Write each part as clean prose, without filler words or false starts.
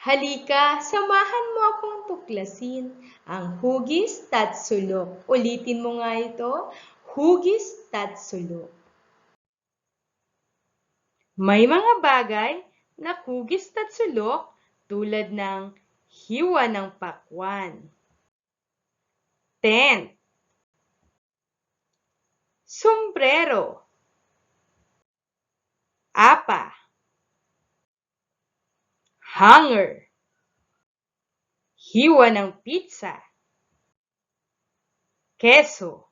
Halika, samahan mo akong tuklasin ang hugis at sulok. Ulitin mo nga ito, hugis at sulok. May mga bagay na hugis at sulok tulad ng hiwa ng pakwan, tent, sombrero, apa, hanger, hiwa ng pizza, keso,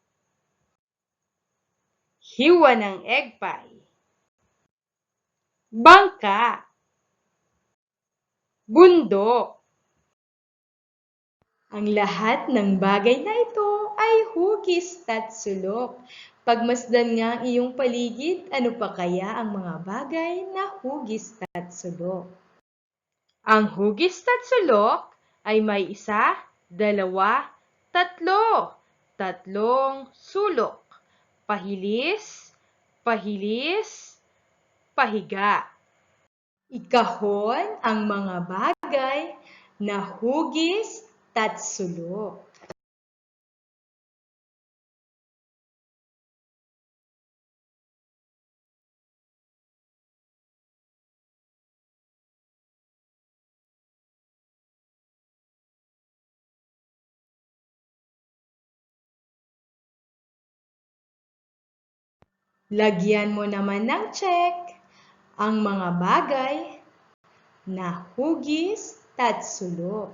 hiwa ng egg pie, bangka, bundok. Ang lahat ng bagay na ito ay hugis at sulok. Pagmasdan nga ang iyong paligid, ano pa kaya ang mga bagay na hugis at sulok? Ang hugis at sulok ay may isa, dalawa, tatlo. Tatlong sulok. Pahilis, pahilis, pahiga. Ikahon ang mga bagay na hugis at sulok. Lagyan mo naman ng check ang mga bagay na hugis at sulok.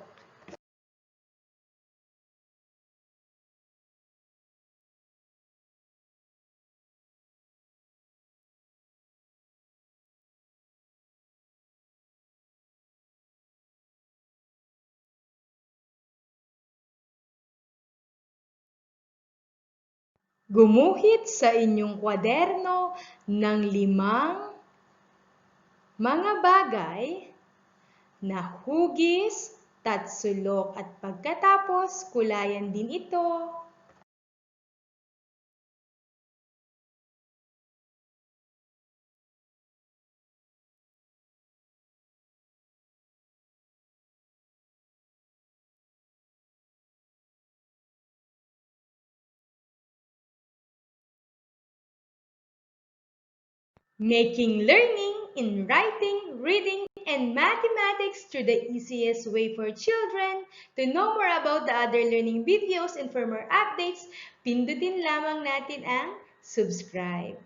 Gumuhit sa inyong kwaderno ng 5 mga bagay na hugis at sulok at pagkatapos kulayan din ito. Making learning in writing, reading, and mathematics through the easiest way for children. To know more about the other learning videos and for more updates, pindutin lamang natin ang subscribe.